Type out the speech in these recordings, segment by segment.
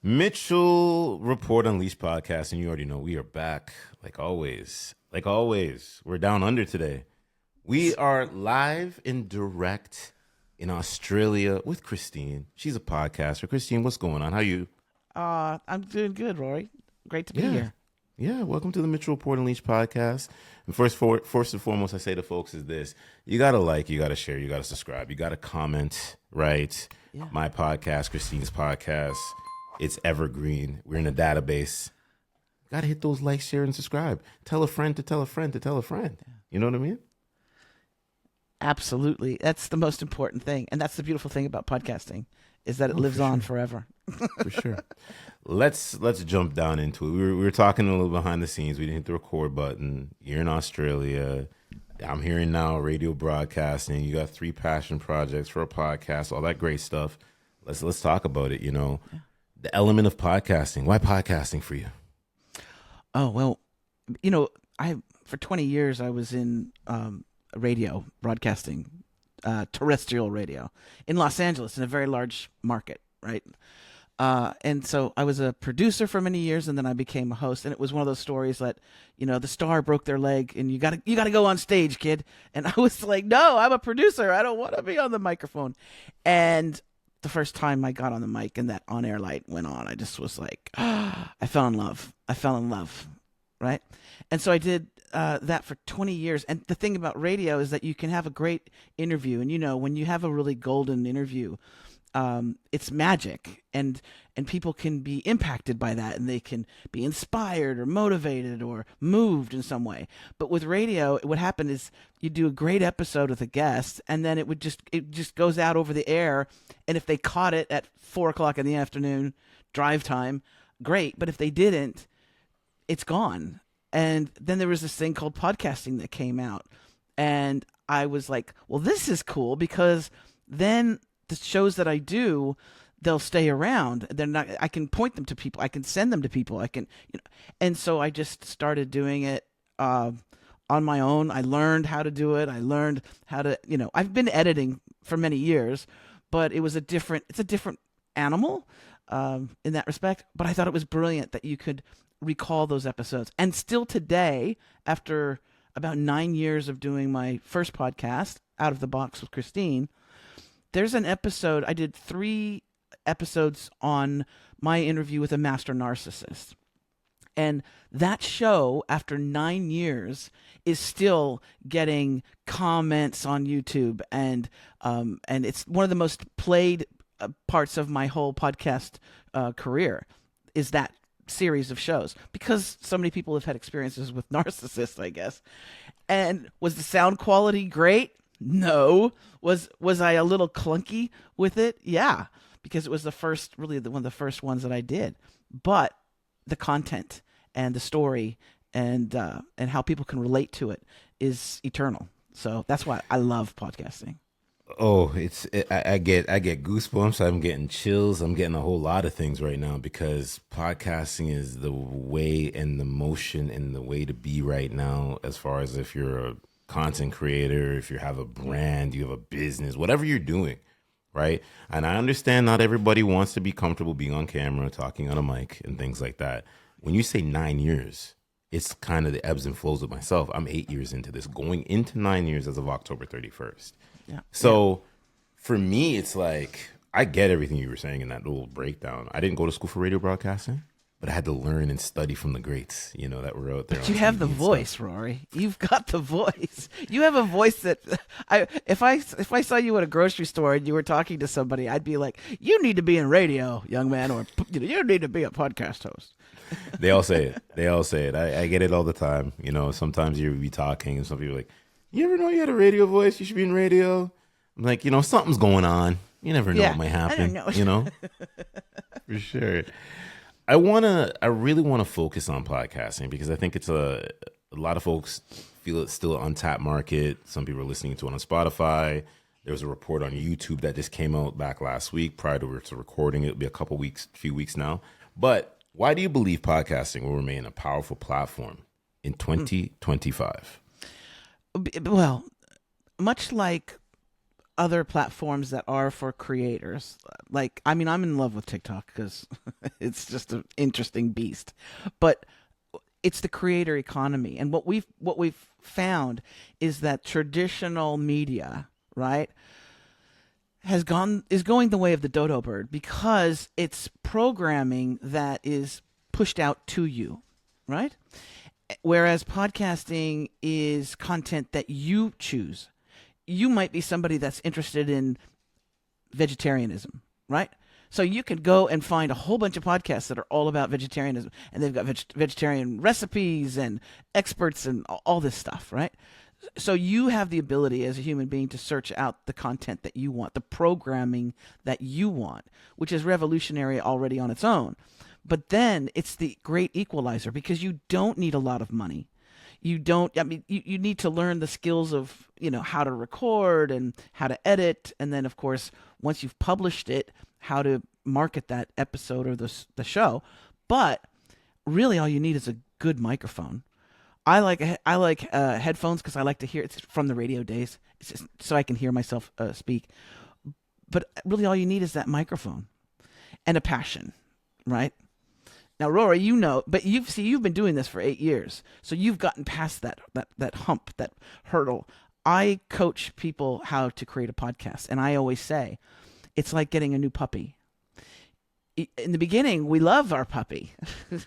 Mitchell Report Unleashed podcast, and you already know we are back like always. Like always, we're down under today. We are live and direct in Australia with Christine. She's a podcaster. Christine, what's going on? How are you? I'm doing good, Rory. Great to be here. Yeah, welcome to the Mitchell Report Unleashed podcast. And first and foremost, I say to folks is this. You got to like, you got to share, you got to subscribe, you got to comment, right? Yeah. My podcast, Christine's podcast, it's evergreen. We're in a database. Got to hit those like, share, and subscribe. Tell a friend to tell a friend to tell a friend. You know what I mean? Absolutely. That's the most important thing. And that's the beautiful thing about podcasting is that it lives on forever. For sure. Let's jump down into it. We were talking a little behind the scenes. We didn't hit the record button. You're in Australia. I'm hearing now radio broadcasting. You got 3 passion projects for a podcast, all that great stuff. Let's talk about it, The element of podcasting. Why podcasting for you? Oh, well, for 20 years I was in radio broadcasting, terrestrial radio in Los Angeles in a very large market, right? And so I was a producer for many years, and then I became a host. And it was one of those stories that, the star broke their leg, and you got to go on stage, kid. And I was like, no, I'm a producer. I don't want to be on the microphone. And the first time I got on the mic and that on-air light went on, I just was like, I fell in love. Right? And so I did that for 20 years. And the thing about radio is that you can have a great interview. And, when you have a really golden interview, it's magic, and people can be impacted by that, and they can be inspired or motivated or moved in some way. But with radio, what happened is you do a great episode with a guest, and then it just goes out over the air. And if they caught it at 4:00 in the afternoon, drive time, great. But if they didn't, it's gone. And then there was this thing called podcasting that came out, and I was like, well, this is cool, because then the shows that I do, they'll stay around. They're not. I can point them to people. I can send them to people. I can, and so I just started doing it on my own. I learned how to do it. I learned how to, I've been editing for many years, but it's a different animal in that respect. But I thought it was brilliant that you could recall those episodes. And still today, after about 9 years of doing my first podcast, Out of the Box with Christine, there's an episode, I did 3 episodes on my interview with a master narcissist. And that show, after 9 years, is still getting comments on YouTube. And it's one of the most played parts of my whole podcast career is that series of shows, because so many people have had experiences with narcissists, I guess. And was the sound quality great? No. Was I a little clunky with it? Yeah, because it was one of the first ones that I did. But the content and the story and how people can relate to it is eternal. So that's why I love podcasting. Oh, I get goosebumps. I'm getting chills. I'm getting a whole lot of things right now, because podcasting is the way and the motion and the way to be right now, as far as if you're a content creator, if you have a brand, you have a business, whatever you're doing, right? And I understand not everybody wants to be comfortable being on camera, talking on a mic and things like that. When you say 9 years, it's kind of the ebbs and flows of myself. I'm 8 years into this, going into 9 years as of October 31st. Yeah. So for me, it's like, I get everything you were saying in that little breakdown. I didn't go to school for radio broadcasting, but I had to learn and study from the greats, that were out there. But you have the voice, Rory. You've got the voice. You have a voice that if I saw you at a grocery store and you were talking to somebody, I'd be like, you need to be in radio, young man, or you need to be a podcast host. They all say it. I get it all the time. Sometimes you'll be talking and some people are like, you ever know you had a radio voice? You should be in radio. I'm like, something's going on. You never know what might happen. I don't know. For sure. I really want to focus on podcasting, because I think it's a lot of folks feel it's still an untapped market. Some people are listening to it on Spotify. There was a report on YouTube that just came out back last week prior to recording. It'll be a few weeks now. But why do you believe podcasting will remain a powerful platform in 2025? Well, much like other platforms that are for creators. Like, I mean, I'm in love with TikTok because it's just an interesting beast. But it's the creator economy, and what we've found is that traditional media, right, is going the way of the dodo bird because it's programming that is pushed out to you, right? Whereas podcasting is content that you choose. You might be somebody that's interested in vegetarianism, right? So you can go and find a whole bunch of podcasts that are all about vegetarianism, and they've got vegetarian recipes and experts and all this stuff, right? So you have the ability as a human being to search out the content that you want, the programming that you want, which is revolutionary already on its own. But then it's the great equalizer because you don't need a lot of money. You don't, I mean, you need to learn the skills of, how to record and how to edit. And then, of course, once you've published it, how to market that episode or the show. But really all you need is a good microphone. I like headphones because I like to hear it's from the radio days. It's just so I can hear myself speak. But really, all you need is that microphone and a passion, right? Now, Rory, but you've been doing this for 8 years, so you've gotten past that hump, that hurdle. I coach people how to create a podcast, and I always say it's like getting a new puppy. In the beginning, we love our puppy,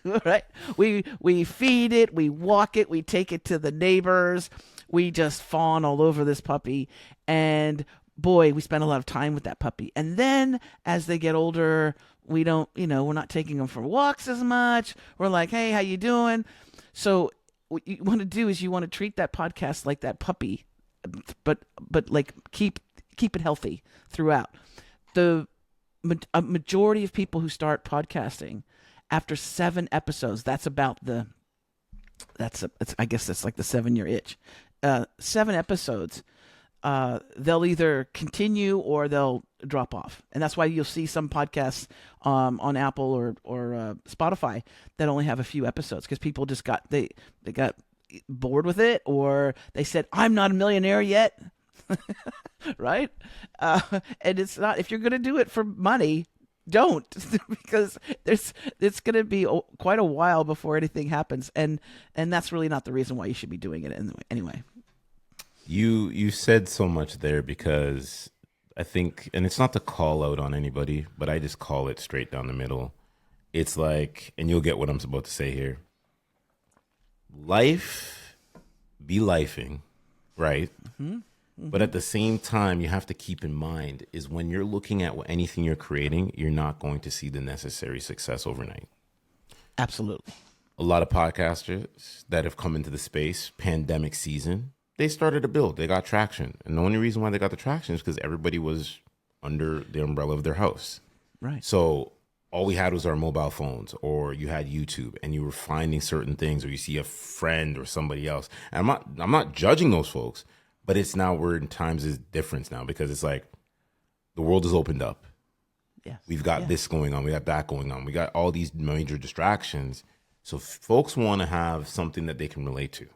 right? We feed it, we walk it, we take it to the neighbors, we just fawn all over this puppy, and boy, we spend a lot of time with that puppy. And then as they get older, we don't, we're not taking them for walks as much. We're like, hey, how you doing? So what you want to do is you want to treat that podcast like that puppy, but like keep it healthy throughout. A majority of people who start podcasting after 7 episodes, I guess that's like the 7-year itch. 7 episodes, they'll either continue or they'll drop off. And that's why you'll see some podcasts on Apple or Spotify that only have a few episodes because people just got bored with it, or they said, I'm not a millionaire yet. Right? And it's not, if you're going to do it for money, don't, because it's going to be quite a while before anything happens. And that's really not the reason why you should be doing it anyway. You said so much there because I think, and it's not to call out on anybody, but I just call it straight down the middle. It's like, and you'll get what I'm about to say here. Life be lifing, right? Mm-hmm. But at the same time, you have to keep in mind is when you're looking at anything you're creating, you're not going to see the necessary success overnight. Absolutely. A lot of podcasters that have come into the space, pandemic season, they started to build. They got traction. And the only reason why they got the traction is because everybody was under the umbrella of their house. Right. So all we had was our mobile phones, or you had YouTube and you were finding certain things, or you see a friend or somebody else. And I'm not judging those folks. But it's now we're in times is difference now because it's like the world has opened up. Yeah. We've got this going on. We got that going on. We got all these major distractions. So folks want to have something that they can relate to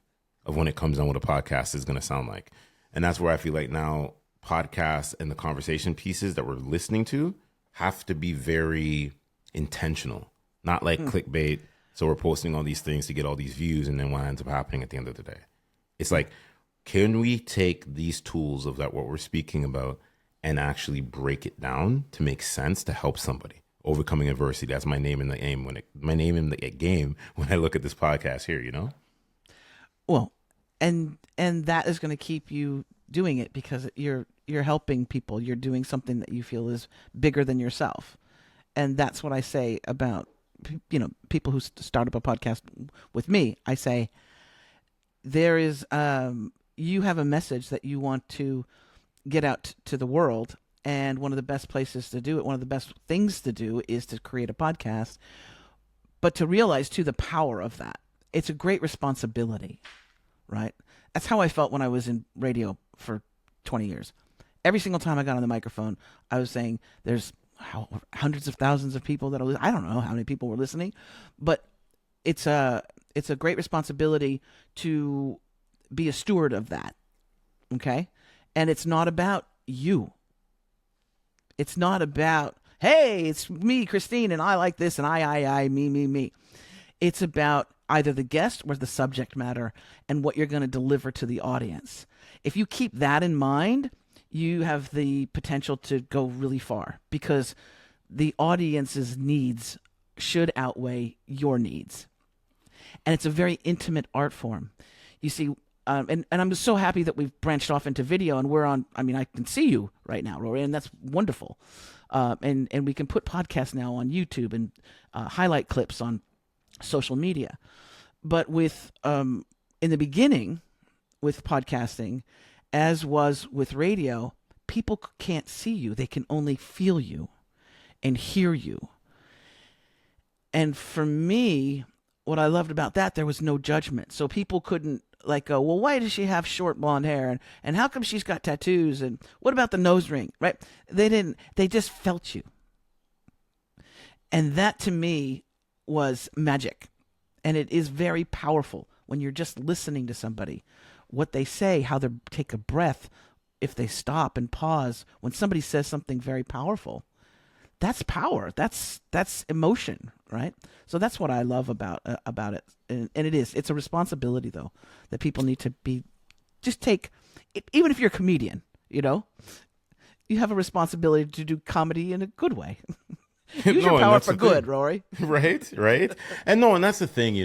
of when it comes on what a podcast is going to sound like. And that's where I feel like now podcasts and the conversation pieces that we're listening to have to be very intentional, not like clickbait. So we're posting all these things to get all these views. And then what ends up happening at the end of the day? It's like, can we take these tools of that, what we're speaking about, and actually break it down to make sense to help somebody overcoming adversity? That's my name in the game my name in the game when I look at this podcast here, Well, and that is going to keep you doing it because you're helping people. You're doing something that you feel is bigger than yourself, and that's what I say about people who start up a podcast with me. I say there is you have a message that you want to get out to the world. And one of the best places to do it, one of the best things to do is to create a podcast, but to realize too the power of that. It's a great responsibility, right? That's how I felt when I was in radio for 20 years. Every single time I got on the microphone, I was saying there's hundreds of thousands of people that are, I don't know how many people were listening, but it's a great responsibility to be a steward of that. Okay. And it's not about you. It's not about, hey, it's me, Christine, and I like this, and I, me. It's about either the guest or the subject matter and what you're going to deliver to the audience. If you keep that in mind, you have the potential to go really far because the audience's needs should outweigh your needs. And it's a very intimate art form. You see, and I'm so happy that we've branched off into video and we're on, I mean, I can see you right now, Rory, and that's wonderful. And we can put podcasts now on YouTube and highlight clips on social media. But with, in the beginning with podcasting, as was with radio, people can't see you. They can only feel you and hear you. And for me, what I loved about that, there was no judgment. So people couldn't like go, well, why does she have short blonde hair? And how come she's got tattoos? And what about the nose ring? Right? They just felt you. And that to me was magic. And it is very powerful when you're just listening to somebody, what they say, how they take a breath, if they stop and pause. When somebody says something very powerful, that's power. That's emotion, right? So that's what I love about it. And it's a responsibility though that people need to just take. Even if you're a comedian, you have a responsibility to do comedy in a good way. Use your power for good, Rory. Right. And that's the thing,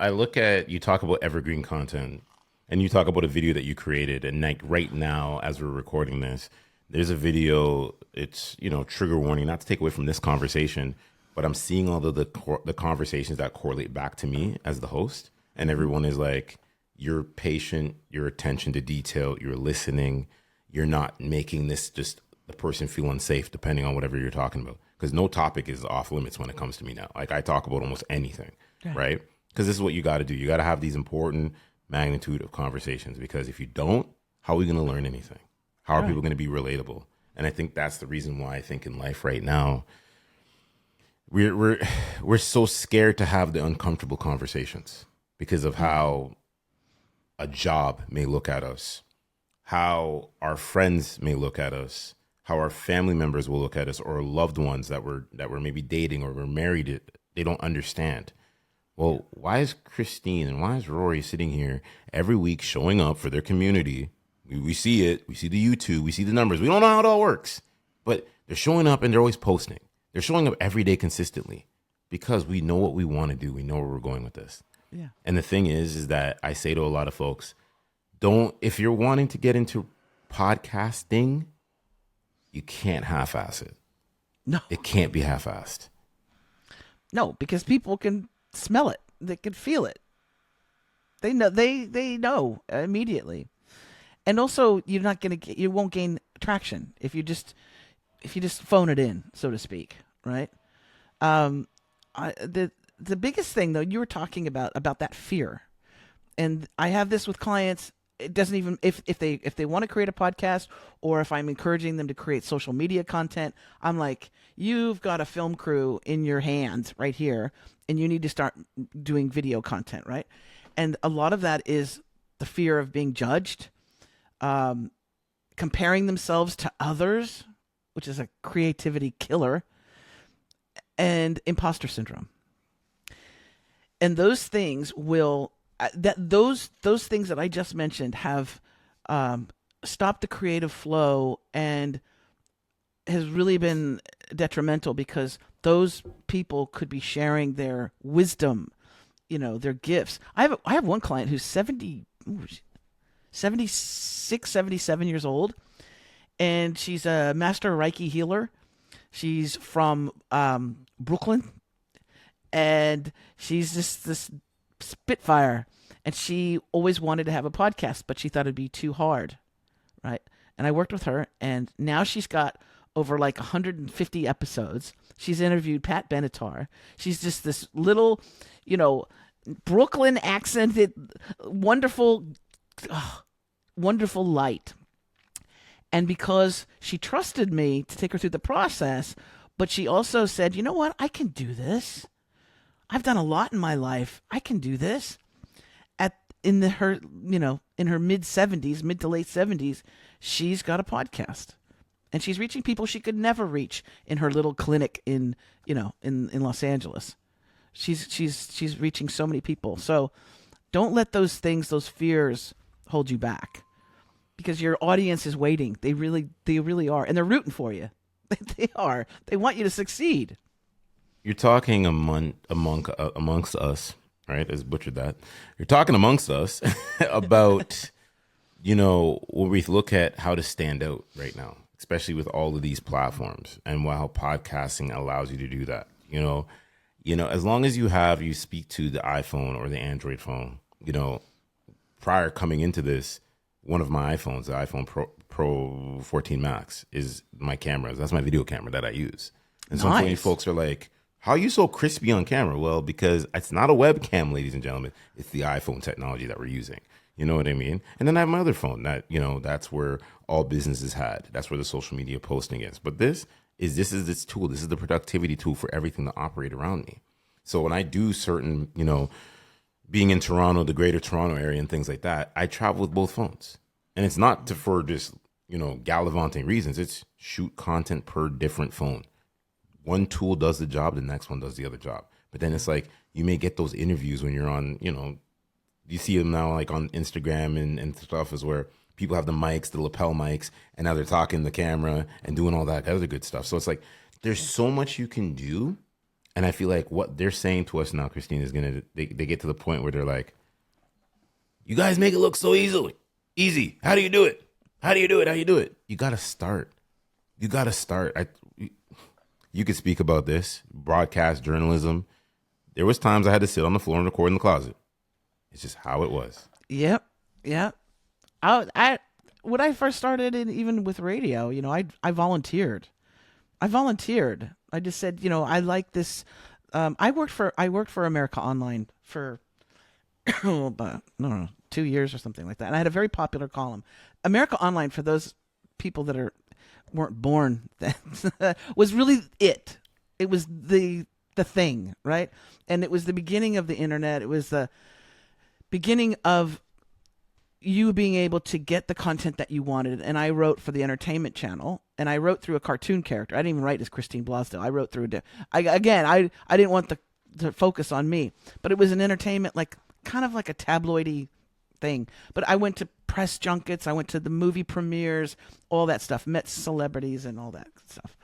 I look at, you talk about evergreen content and you talk about a video that you created, and like right now, as we're recording this, there's a video, it's, trigger warning, not to take away from this conversation, but I'm seeing all the conversations that correlate back to me as the host. And everyone is like, you're patient, your attention to detail, you're listening, you're not making this just the person feel unsafe depending on whatever you're talking about. Because no topic is off limits when it comes to me now. Like I talk about almost anything, right? Because this is what you got to do. You got to have these important magnitude of conversations, because if you don't, how are we going to learn anything? How are people going to be relatable? And I think that's the reason why I think in life right now, we're so scared to have the uncomfortable conversations because of how a job may look at us, how our friends may look at us, how our family members will look at us, or loved ones that we're maybe dating or we're married. They don't understand. Well, why is Christine and why is Rory sitting here every week showing up for their community? We see it. We see the YouTube. We see the numbers. We don't know how it all works. But they're showing up and they're always posting. They're showing up every day consistently because we know what we want to do. We know where we're going with this. Yeah. And the thing is that I say to a lot of folks, if you're wanting to get into podcasting, you can't half-ass it. No. It can't be half-assed. No, because people can smell it. They can feel it. They know immediately. And also, you won't gain traction if you just phone it in, so to speak, right? The biggest thing though, you were talking about that fear, and I have this with clients. It doesn't even if they want to create a podcast, or if I'm encouraging them to create social media content, I'm like, you've got a film crew in your hands right here, and you need to start doing video content, right? And a lot of that is the fear of being judged, comparing themselves to others, which is a creativity killer, and imposter syndrome. And those things will those things that I just mentioned have stopped the creative flow and has really been detrimental, because those people could be sharing their wisdom, their gifts. I have one client who's 76, 77 years old, and she's a master Reiki healer. She's from Brooklyn, and she's just this spitfire, and she always wanted to have a podcast, but she thought it'd be too hard, right? And I worked with her, and now she's got over like 150 episodes. She's interviewed Pat Benatar. She's just this little, Brooklyn accented, wonderful light. And because she trusted me to take her through the process, but she also said, you know what, I can do this. I've done a lot in my life. I can do this. In her mid to late 70s, she's got a podcast. and she's reaching people she could never reach in her little clinic in in Los Angeles. She's reaching so many people. So don't let those things, those fears, hold you back, because your audience is waiting. They really are, and they're rooting for you. They are. They want you to succeed. You're talking amongst us, right? As butchered that. You're talking amongst us about, when we look at how to stand out right now, especially with all of these platforms, and how podcasting allows you to do that. As long as you speak to the iPhone or the Android phone, prior coming into this, one of my iPhones, the iPhone Pro 14 Max, is my camera. That's my video camera that I use. And so many folks are like, how are you so crispy on camera? Well, because it's not a webcam, ladies and gentlemen. It's the iPhone technology that we're using. You know what I mean? And then I have my other phone that, that's where all businesses had. That's where the social media posting is. But this is this tool. This is the productivity tool for everything to operate around me. So when I do certain, being in Toronto, the greater Toronto area and things like that, I travel with both phones. And it's not for just, gallivanting reasons. It's shoot content per different phone. One tool does the job, the next one does the other job. But then it's like, you may get those interviews when you're on, you see them now like on Instagram and stuff, is where people have the mics, the lapel mics, and now they're talking the camera and doing all that other good stuff. So it's like, there's so much you can do. And I feel like what they're saying to us now, Christine, is they get to the point where they're like, you guys make it look so easy. How do you do it? How do you do it? You got to start. You could speak about this, broadcast journalism. There was times I had to sit on the floor and record in the closet. It's just how it was. Yep. I when I first started, even with radio, I volunteered. I just said, I like this. I worked for America Online for about, I don't know, 2 years or something like that, and I had a very popular column. America Online, for those people that weren't born then, was really it. It was the thing, right? And it was the beginning of the internet. It was the beginning of you being able to get the content that you wanted. And I wrote for the entertainment channel, and I wrote through a cartoon character. I didn't even write as Christine Blasdale. I wrote through I didn't want the focus on me, but it was an entertainment, like kind of like a tabloidy thing. But I went to press junkets, I went to the movie premieres, all that stuff, met celebrities and all that stuff.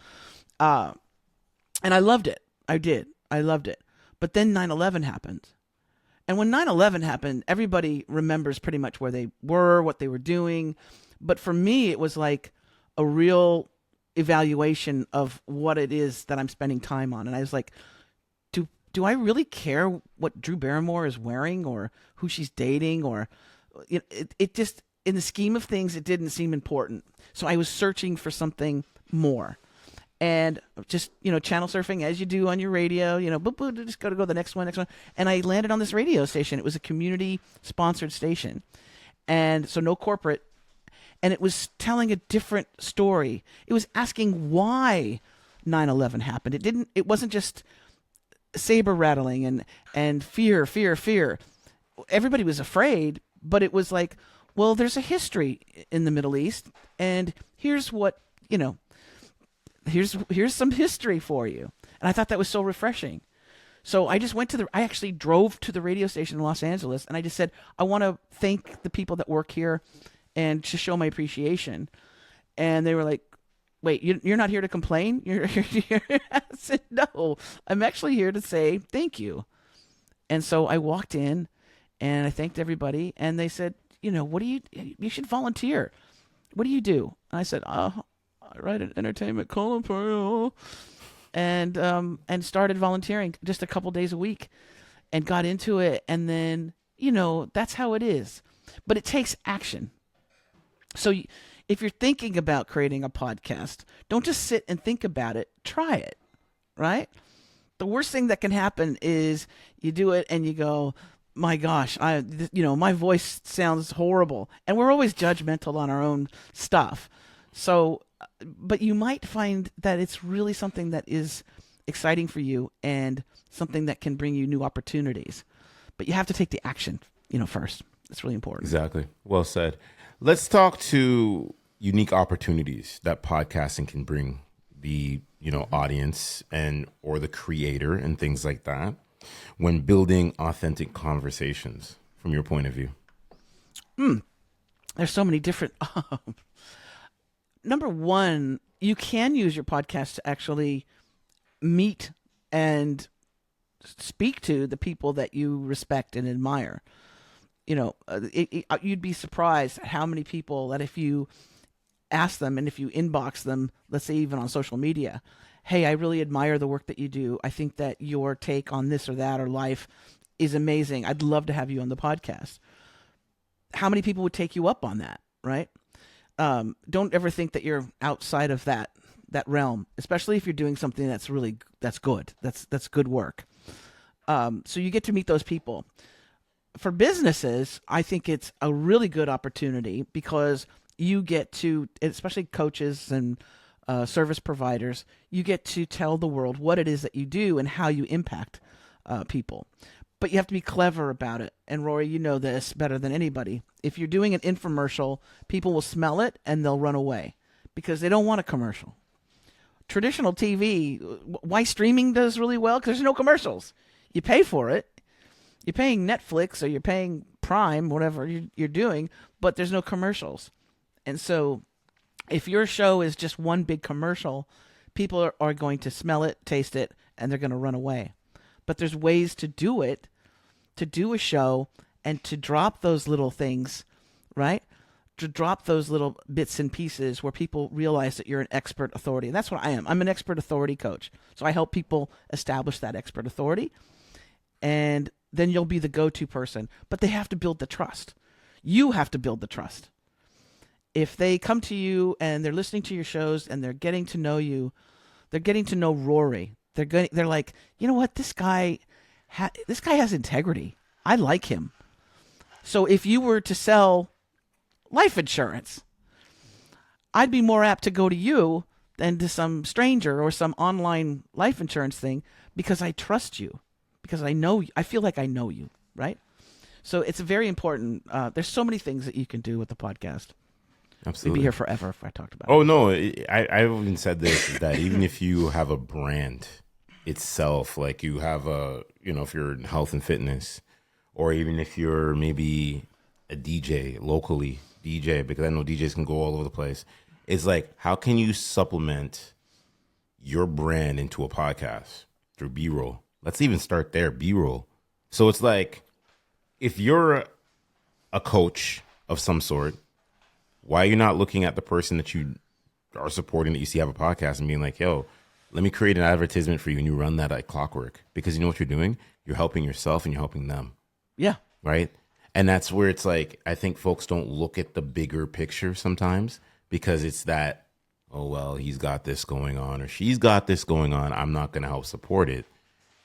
And I loved it. I loved it. But then 9/11 happened. And when 9/11 happened, everybody remembers pretty much where they were, what they were doing. But for me, it was like a real evaluation of what it is that I'm spending time on. And I was like, do I really care what Drew Barrymore is wearing or who she's dating? Or it just, in the scheme of things, it didn't seem important. So I was searching for something more. And just, channel surfing as you do on your radio, just go to the next one. And I landed on this radio station. It was a community sponsored station. And so no corporate. And it was telling a different story. It was asking why 9/11 happened. It wasn't just saber rattling and fear. Everybody was afraid, but it was like, well, there's a history in the Middle East, and here's what, here's some history for you. And I thought that was so refreshing. So I just I actually drove to the radio station in Los Angeles, and I just said, I want to thank the people that work here and to show my appreciation. And they were like, wait, you're not here to complain? You're here. I said, no, I'm actually here to say thank you. And so I walked in and I thanked everybody, and they said, you should volunteer. What do you do? And I said, I write an entertainment column for you. And started volunteering just a couple days a week and got into it. And then, that's how it is. But it takes action. So if you're thinking about creating a podcast, don't just sit and think about it. Try it, right? The worst thing that can happen is you do it and you go, my gosh, my voice sounds horrible. And we're always judgmental on our own stuff. So, but you might find that it's really something that is exciting for you and something that can bring you new opportunities. But you have to take the action, first. It's really important. Exactly. Well said. Let's talk to unique opportunities that podcasting can bring the audience and or the creator and things like that when building authentic conversations from your point of view? There's so many different. Number one, you can use your podcast to actually meet and speak to the people that you respect and admire. You'd be surprised at how many people that if you ask them and if you inbox them, let's say even on social media, hey, I really admire the work that you do. I think that your take on this or that or life is amazing. I'd love to have you on the podcast. How many people would take you up on that, right? Don't ever think that you're outside of that realm, especially if you're doing something that's good. That's good work. So you get to meet those people. For businesses, I think it's a really good opportunity because you get to, especially coaches and service providers, you get to tell the world what it is that you do and how you impact people. But you have to be clever about it. And Rory, you know this better than anybody. If you're doing an infomercial, people will smell it and they'll run away because they don't want a commercial. Traditional TV, why streaming does really well? Because there's no commercials. You pay for it. You're paying Netflix or you're paying Prime, whatever you're doing, but there's no commercials. And so if your show is just one big commercial, people are going to smell it, taste it, and they're going to run away. But there's ways to do it, to do a show and to drop those little things, right? To drop those little bits and pieces where people realize that you're an expert authority. And that's what I am. I'm an expert authority coach. So I help people establish that expert authority. And then you'll be the go-to person. But they have to build the trust. You have to build the trust. If they come to you and they're listening to your shows and they're getting to know you, they're getting to know Rory. They're like, you know what? This guy has integrity. I like him. So if you were to sell life insurance, I'd be more apt to go to you than to some stranger or some online life insurance thing because I trust you, because I know you. I feel like I know you, right? So it's very important. There's so many things that you can do with the podcast. Absolutely. We'd be here forever if I talked about Oh it. no, I've even said this is that even if you have a brand itself, like you have if you're in health and fitness, or even if you're maybe a DJ locally, because I know DJs can go all over the place. It's like, how can you supplement your brand into a podcast through B-roll? Let's even start there, B-roll. So it's like, if you're a coach of some sort, why are you not looking at the person that you are supporting that you see have a podcast and being like, yo, let me create an advertisement for you, and you run that like clockwork? Because you know what you're doing? You're helping yourself and you're helping them. Yeah. Right? And that's where it's like, I think folks don't look at the bigger picture sometimes because it's that, oh, well, he's got this going on or she's got this going on. I'm not going to help support it.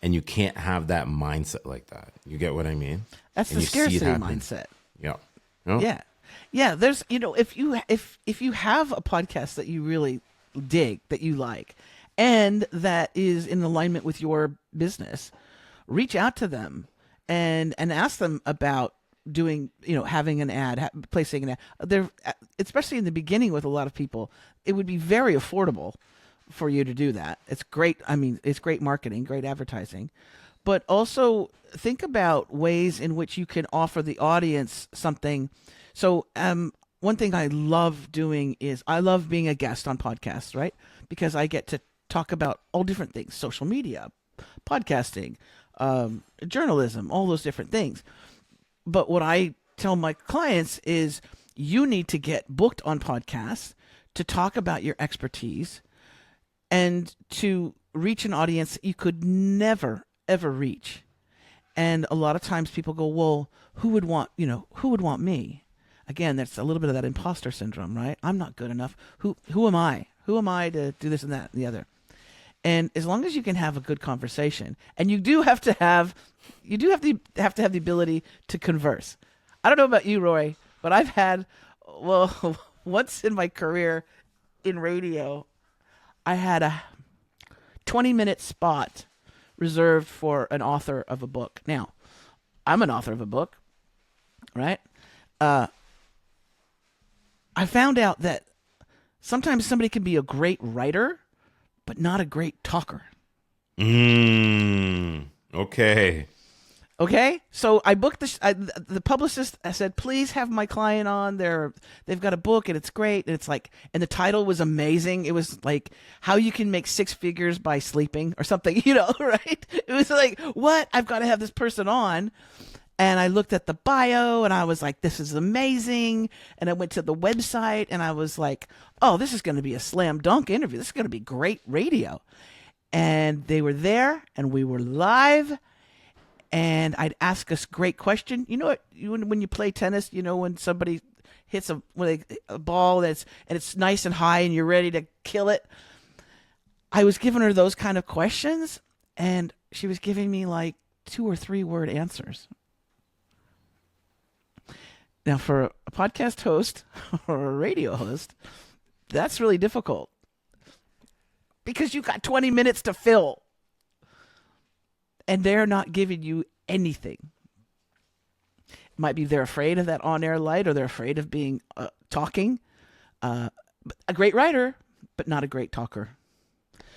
And you can't have that mindset like that. You get what I mean? That's and the you see it scarcity happen. mindset. Yeah. You know? Yeah. Yeah, there's if you have a podcast that you really dig, that you like, and that is in alignment with your business, reach out to them and ask them about doing, having an ad, placing an ad. There, especially in the beginning with a lot of people, it would be very affordable for you to do that. It's great. I mean, it's great marketing, great advertising, but also think about ways in which you can offer the audience something. So, one thing I love doing is I love being a guest on podcasts, right? Because I get to talk about all different things: social media, podcasting, journalism, all those different things. But what I tell my clients is you need to get booked on podcasts to talk about your expertise and to reach an audience you could never, ever reach. And a lot of times people go, well, who would want me? Again, that's a little bit of that imposter syndrome, right? I'm not good enough. Who am I? Who am I to do this and that and the other? And as long as you can have a good conversation, and you do have to have the ability to converse. I don't know about you, Roy, but I've had, well, once in my career in radio, I had a 20-minute spot reserved for an author of a book. Now, I'm an author of a book, right? I found out that Sometimes somebody can be a great writer, but not a great talker. Okay. Okay, so I booked the publicist. I said, please have my client on. They've got a book and it's great. And it's like, and the title was amazing. It was like how you can make six figures by sleeping or something, right? It was like, what? I've got to have this person on. And I looked at the bio and I was like, this is amazing. And I went to the website and I was like, oh, this is going to be a slam dunk interview. This is going to be great radio. And they were there and we were live. And I'd ask a great question. You know what? When you play tennis, when somebody hits a ball and it's nice and high and you're ready to kill it. I was giving her those kind of questions, and she was giving me like 2 or 3 word answers. Now, for a podcast host or a radio host, that's really difficult because you got 20 minutes to fill. And they're not giving you anything. It might be they're afraid of that on-air light, or they're afraid of being talking. A great writer, but not a great talker.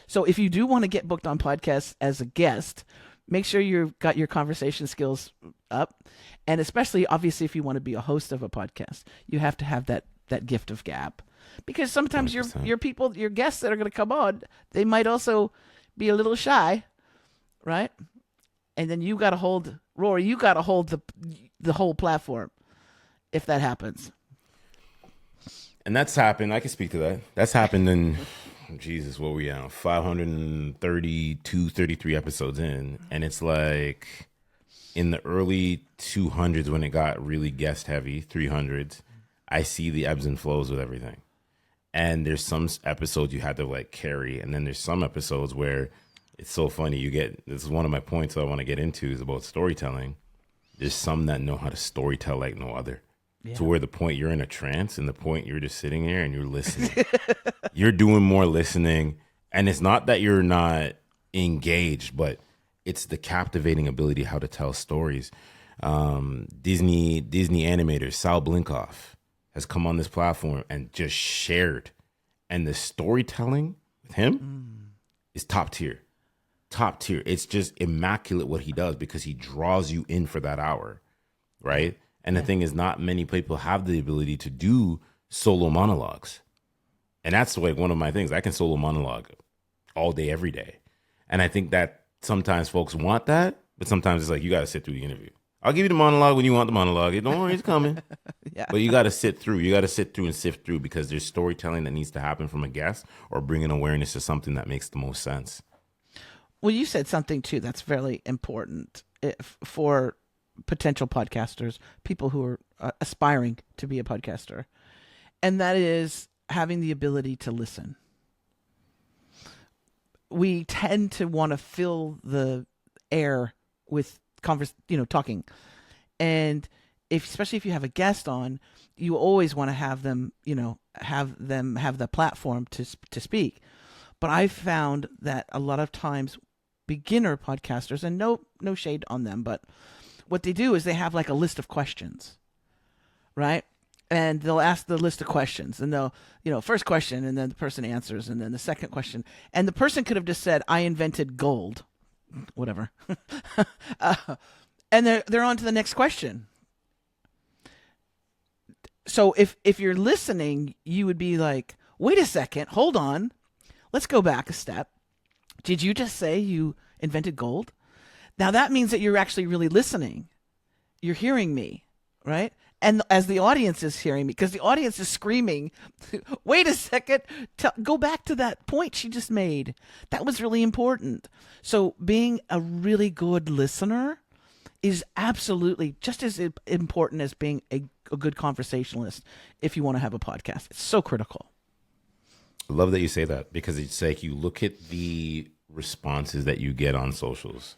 So if you do want to get booked on podcasts as a guest, make sure you've got your conversation skills up. And especially, obviously, if you want to be a host of a podcast, you have to have that gift of gab. Because sometimes your people, your guests that are going to come on, they might also be a little shy, right? And then you got to hold, Rory, you got to hold the whole platform if that happens. And that's happened. I can speak to that. That's happened in, Jesus, what were we on? 532, 33 episodes in. And it's like in the early 200s when it got really guest heavy, 300s, I see the ebbs and flows with everything. And there's some episodes you had to like carry. And then there's some episodes where it's so funny. This is one of my points I want to get into is about storytelling. There's some that know how to storytell like no other. Yeah. To where the point you're in a trance and the point you're just sitting there and you're listening. You're doing more listening. And it's not that you're not engaged, but it's the captivating ability how to tell stories. Disney animator Sal Blinkoff has come on this platform and just shared. And the storytelling with him is top tier. Top tier. It's just immaculate what he does because he draws you in for that hour, right? And the thing is, not many people have the ability to do solo monologues. And that's like one of my things. I can solo monologue all day, every day. And I think that sometimes folks want that, but sometimes it's like, you got to sit through the interview. I'll give you the monologue when you want the monologue. Don't worry, it's coming. Yeah. But you got to sit through. You got to sit through and sift through because there's storytelling that needs to happen from a guest or bringing awareness to something that makes the most sense. Well, you said something too that's very important for potential podcasters, people who are aspiring to be a podcaster, and that is having the ability to listen. We tend to want to fill the air with talking, and especially if you have a guest on, you always want to have them have the platform to speak. But I've found that a lot of times beginner podcasters, and no shade on them, but what they do is they have like a list of questions, right? And they'll ask the list of questions, and they'll, first question, and then the person answers, and then the second question. And the person could have just said, I invented gold, whatever. And they're on to the next question. So if you're listening, you would be like, wait a second, hold on. Let's go back a step. Did you just say you invented gold? Now that means that you're actually really listening. You're hearing me, right? And as the audience is hearing me, because the audience is screaming, wait a second, go back to that point she just made. That was really important. So being a really good listener is absolutely just as important as being a good conversationalist if you want to have a podcast. It's so critical. I love that you say that because it's like you look at the responses that you get on socials,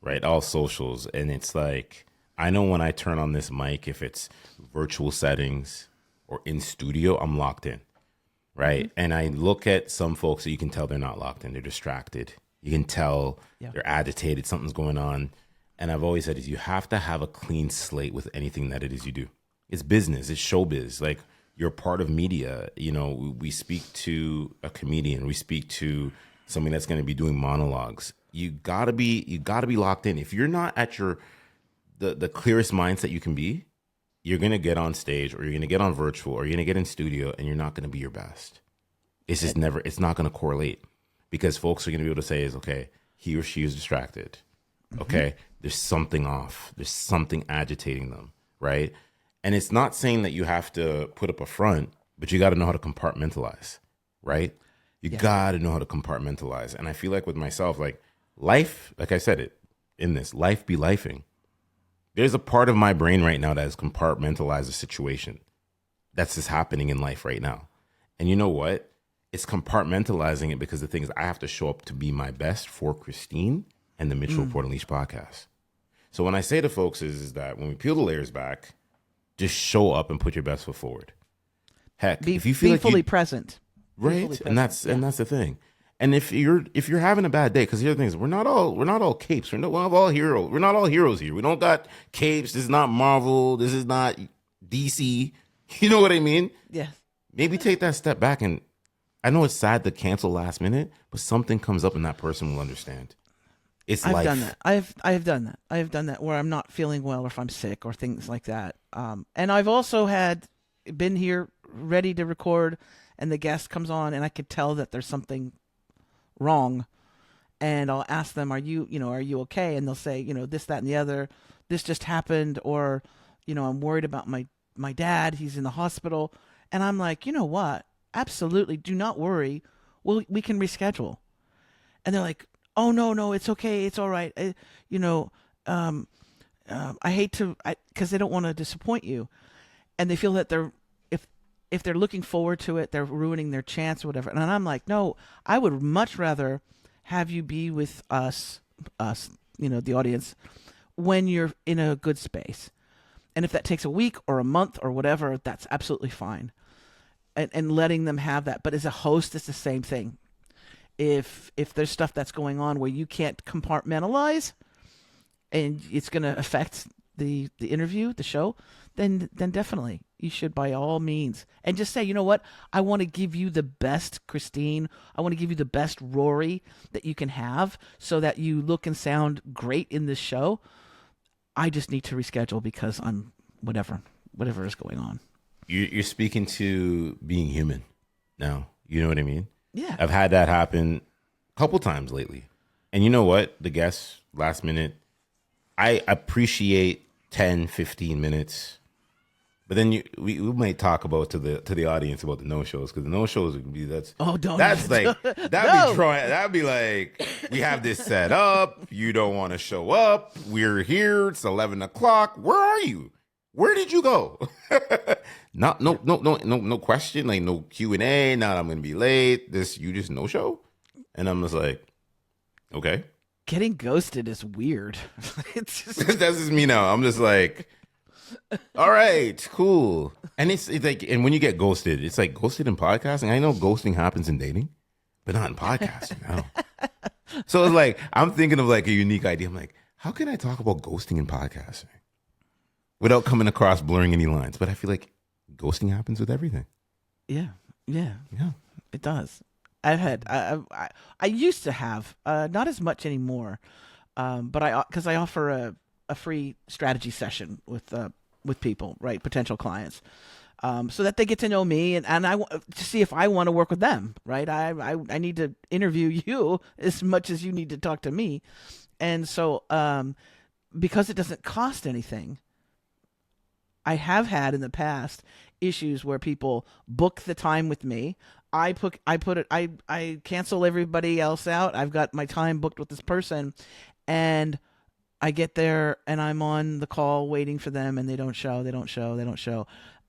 right? All socials. And it's like, I know when I turn on this mic, if it's virtual settings or in studio, I'm locked in, right? Mm-hmm. And I look at some folks that you can tell they're not locked in. They're distracted. You can tell they're agitated. Something's going on. And I've always said is you have to have a clean slate with anything that it is you do. It's business. It's showbiz. Like you're part of media. You know, we speak to a comedian, we speak to somebody that's going to be doing monologues. You gotta be locked in. If you're not at your the clearest mindset you can be, you're gonna get on stage, or you're gonna get on virtual, or you're gonna get in studio, and you're not gonna be your best. It's just never. It's not gonna correlate, because folks are gonna be able to say is, okay, he or she is distracted. Okay, there's something off. There's something agitating them, right? And it's not saying that you have to put up a front, but you got to know how to compartmentalize, right? You got to know how to compartmentalize. And I feel like with myself, like life, like I said it in this, life be lifing. There's a part of my brain right now that has compartmentalized a situation that's just happening in life right now. And you know what? It's compartmentalizing it because the thing is, I have to show up to be my best for Christine and the Mitchell Report Unleashed podcast. So when I say to folks is that when we peel the layers back, just show up and put your best foot forward. Heck, if you feel like fully present, right, and that's the thing. And if you're having a bad day, because the other thing is, we're not all capes. We're not all heroes. We're not all heroes here. We don't got capes. This is not Marvel. This is not DC. You know what I mean? Yes. Maybe take that step back, and I know it's sad to cancel last minute, but something comes up and that person will understand. It's life. I've done that. I have done that. I have done that where I'm not feeling well, or if I'm sick, or things like that. And I've also been here ready to record, and the guest comes on, and I could tell that there's something wrong, and I'll ask them, "Are you okay?" And they'll say, this, that, and the other. This just happened, or, I'm worried about my dad. He's in the hospital, and I'm like, you know what? Absolutely, do not worry. We can reschedule. And they're like, oh, no, it's okay. It's all right. I hate to, because they don't want to disappoint you. And they feel that if they're looking forward to it, they're ruining their chance or whatever. And I'm like, no, I would much rather have you be with us, the audience, when you're in a good space. And if that takes a week or a month or whatever, that's absolutely fine. And letting them have that. But as a host, it's the same thing. If there's stuff that's going on where you can't compartmentalize, and it's going to affect the interview, the show, then definitely you should, by all means, and just say, you know what, I want to give you the best Christine, I want to give you the best Rory that you can have, so that you look and sound great in this show. I just need to reschedule because I'm whatever is going on. You're speaking to being human now. You know what I mean? Yeah. I've had that happen a couple times lately. And you know what? The guests, last minute, I appreciate 10, 15 minutes. But then we might talk about to the audience about the no-shows, because the no-shows would be that'd be like, we have this set up, you don't want to show up, we're here, it's 11 o'clock, where are you? Where did you go? No question, like no Q&A, not I'm gonna be late. You just no show, and I'm just like, okay. Getting ghosted is weird. It's just... That's just me now. I'm just like, all right, cool. And it's like, and when you get ghosted, it's like ghosted in podcasting. I know ghosting happens in dating, but not in podcasting. No. So it's like, I'm thinking of like a unique idea. I'm like, how can I talk about ghosting in podcasting without coming across blurring any lines? But I feel like ghosting happens with everything. Yeah, it does. I used to have, not as much anymore, but because I offer a free strategy session with people, right, potential clients, so that they get to know me, and I to see if I want to work with them, right. I need to interview you as much as you need to talk to me, and so because it doesn't cost anything, I have had in the past issues where people book the time with me. I cancel everybody else out. I've got my time booked with this person, and I get there and I'm on the call waiting for them, and they don't show,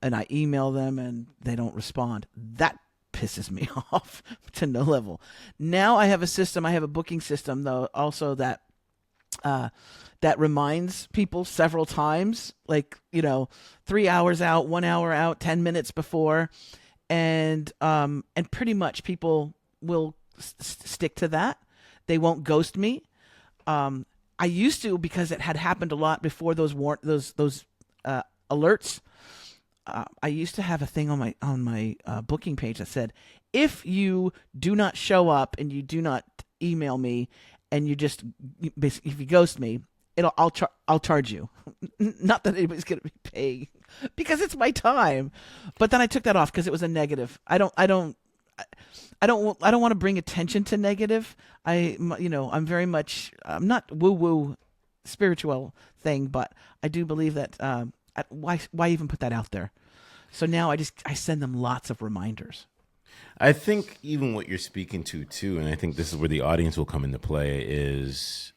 and I email them and they don't respond. That pisses me off to no level. Now I have a booking system though, also that reminds people several times, like 3 hours out, 1 hour out, 10 minutes before. And pretty much people will stick to that. They won't ghost me. I used to, because it had happened a lot before those alerts. I used to have a thing on my booking page that said, if you do not show up and you do not email me, and you just basically, if you ghost me, I'll charge you. Not that anybody's gonna be paying because it's my time, but then I took that off because it was a negative. I don't want to bring attention to negative. I'm very much, I'm not woo woo spiritual thing, but I do believe that why even put that out there? So now I send them lots of reminders. I think even what you're speaking to too, and I think this is where the audience will come into play, is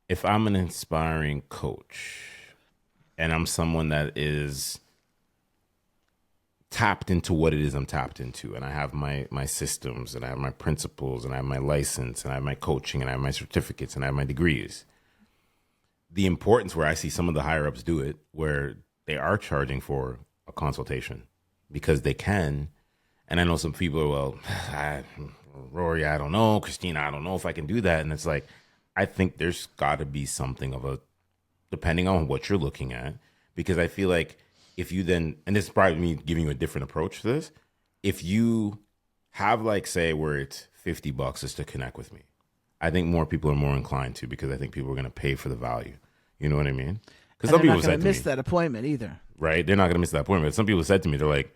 if I'm an inspiring coach and I'm someone that is tapped into what it is I'm tapped into, and I have my systems, and I have my principles, and I have my license, and I have my coaching, and I have my certificates, and I have my degrees. The importance where I see some of the higher ups do it, where they are charging for a consultation because they can. And I know some people are, well, Rory, I don't know. Christina, I don't know if I can do that. And it's like, I think there's got to be something of a, depending on what you're looking at, because I feel like if you then, and this is probably me giving you a different approach to this, if you have like, say, where it's $50 just to connect with me, I think more people are more inclined to, because I think people are going to pay for the value. You know what I mean? Because some people said to me, miss that appointment either. Right? They're not going to miss that appointment. Some people said to me, they're like,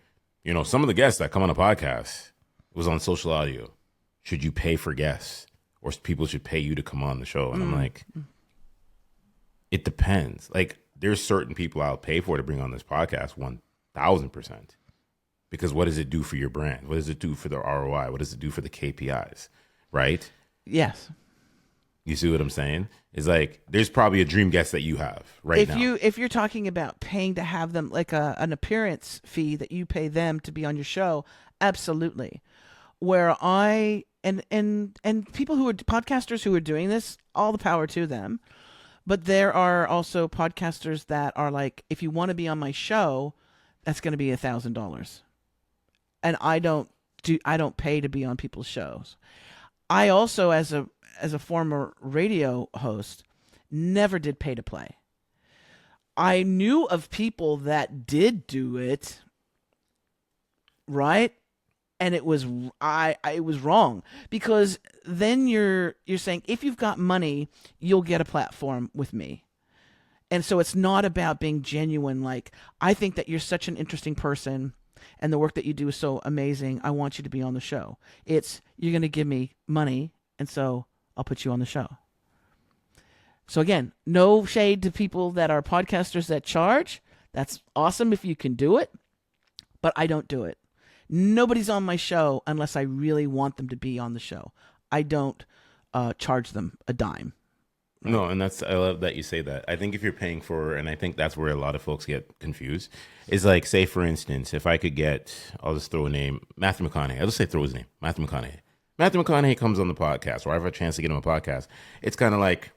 some of the guests that come on a podcast was on social audio. Should you pay for guests, or people should pay you to come on the show? And I'm like, it depends. Like, there's certain people I'll pay for to bring on this podcast, 1,000%. Because what does it do for your brand? What does it do for the ROI? What does it do for the KPIs? Right? Yes. You see what I'm saying? It's like, there's probably a dream guest that you have right now. If you're talking about paying to have them, like an appearance fee that you pay them to be on your show, absolutely. Where and people who are podcasters who are doing this, all the power to them. But there are also podcasters that are like, if you want to be on my show, that's going to be $1,000. And I don't pay to be on people's shows. I also, as a former radio host, never did pay to play. I knew of people that did do it, right? And it was it was wrong, because then you're saying, if you've got money, you'll get a platform with me. And so it's not about being genuine. Like, I think that you're such an interesting person and the work that you do is so amazing. I want you to be on the show. It's, you're going to give me money, and so I'll put you on the show. So again, no shade to people that are podcasters that charge. That's awesome if you can do it, but I don't do it. Nobody's on my show unless I really want them to be on the show. I don't charge them a dime. Right? No, and I love that you say that. I think if you're paying for, and I think that's where a lot of folks get confused, is like, say, for instance, if I could get, I'll just throw a name, Matthew McConaughey. I'll just say throw his name, Matthew McConaughey. Matthew McConaughey comes on the podcast, or I have a chance to get him a podcast. It's kind of like,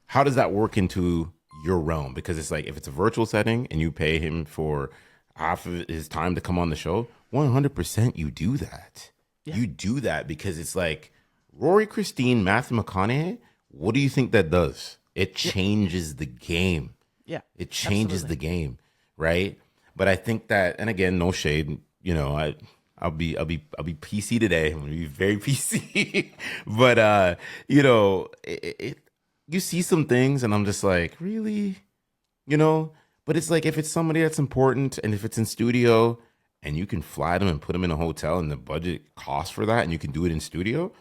how does that work into your realm? Because it's like, if it's a virtual setting and you pay him for half of his time to come on the show, 100% you do that. Yeah. You do that because it's like, Rory Christine, Matthew McConaughey, what do you think that does? It changes the game. Yeah. It changes the game, right? But I think that, and again, no shade, I'll be PC today. I'm gonna be very PC. But you see some things and I'm just like, really? But it's like, if it's somebody that's important and if it's in studio and you can fly them and put them in a hotel and the budget costs for that and you can do it in studio,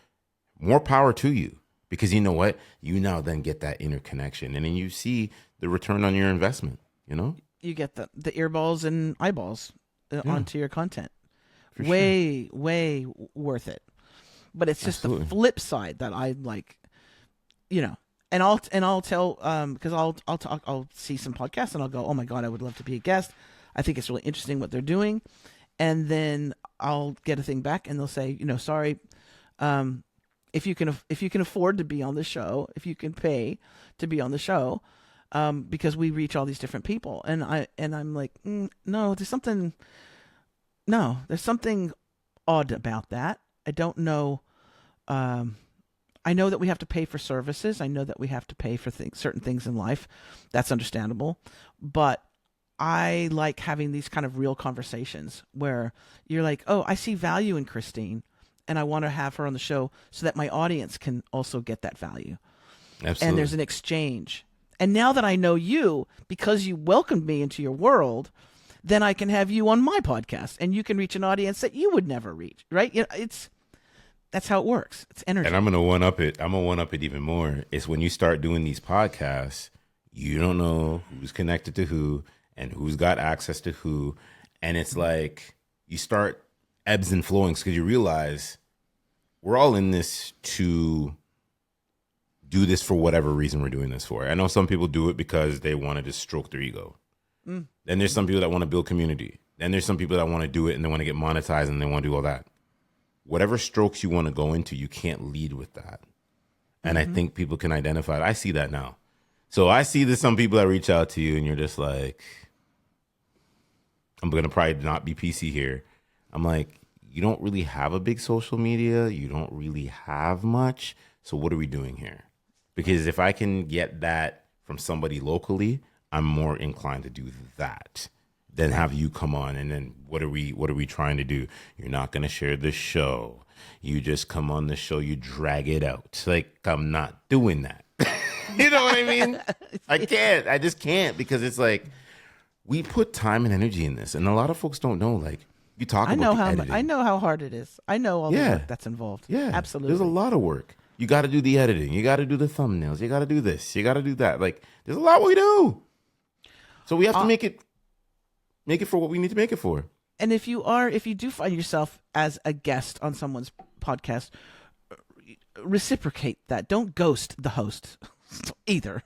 more power to you. Because you know what? You now then get that interconnection and then you see the return on your investment, You get the earballs and eyeballs onto your content. Way worth it. But it's just the flip side that I like, and I'll tell, because I'll see some podcasts and I'll go, oh my God, I would love to be a guest. I think it's really interesting what they're doing. And then I'll get a thing back and they'll say, sorry, if you can afford to be on the show, if you can pay to be on the show, because we reach all these different people. And I'm like, no, there's something odd about that. I don't know. I know that we have to pay for services. I know that we have to pay for certain things in life. That's understandable. But I like having these kind of real conversations where you're like, oh, I see value in Christine, and I want to have her on the show so that my audience can also get that value. And there's Absolutely. an exchange. And now that I know you, because you welcomed me into your world, then I can have you on my podcast, and you can reach an audience that you would never reach, right? It's that's how it works. It's And energy. I'm gonna one up it. I'm gonna one up it even more. It's when you start doing these podcasts, you don't know who's connected to who and who's got access to who, and it's like you start ebbs and flowings because you realize we're all in this to do this for whatever reason we're doing this for. I know some people do it because they want to just stroke their ego. Then there's some people that want to build community. Then there's some people that want to do it and they want to get monetized and they want to do all that. Whatever strokes you want to go into, you can't lead with that. And I think people can identify it. I see that now. So I see there's some people that reach out to you and you're just like, I'm going to probably not be PC here. I'm like, you don't really have a big social media. You don't really have much. So what are we doing here? Because if I can get that from somebody locally, I'm more inclined to do that than have you come on and then what are we trying to do? You're not going to share the show. You just come on the show, you drag it out. Like, I'm not doing that. You know what I mean? I can't. I just can't because it's like we put time and energy in this, and a lot of folks don't know. Like you talk about the editing. I know how hard it is. I know all the Yeah. work that's involved. Yeah, Absolutely. there's a lot of work. You got to do the editing. You got to do the thumbnails. You got to do this. You got to do that. Like there's a lot we do. So we have to make it for what we need to make it for. And if you do find yourself as a guest on someone's podcast, reciprocate that. Don't ghost the host either.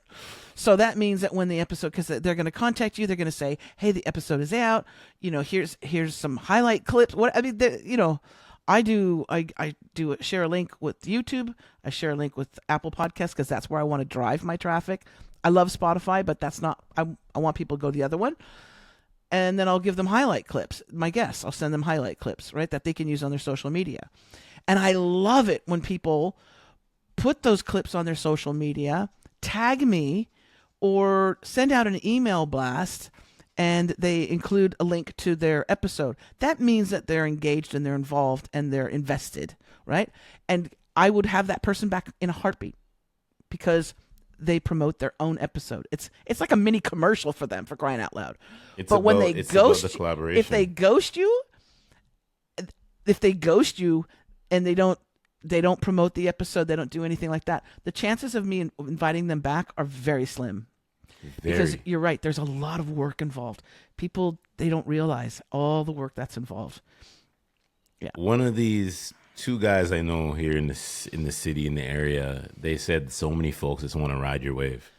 So that means that when the episode, because they're going to contact you, they're going to say, "Hey, the episode is out. Here's some highlight clips." What I mean, I do share a link with YouTube. I share a link with Apple Podcasts because that's where I want to drive my traffic. I love Spotify, but that's not. I want people to go the other one. And then I'll give them highlight clips. My guests, I'll send them highlight clips, right, that they can use on their social media. And I love it when people put those clips on their social media, tag me, or send out an email blast, and they include a link to their episode. That means that they're engaged and they're involved and they're invested, right? And I would have that person back in a heartbeat because they promote their own episode. It's like a mini commercial for them, for crying out loud. But when they ghost, the collaboration. if they ghost you, and they don't promote the episode, they don't do anything like that, the chances of me inviting them back are very slim. Because you're right, there's a lot of work involved. People, they don't realize all the work that's involved. Yeah. One of these two guys I know here in the city, in the area, they said so many folks just want to ride your wave.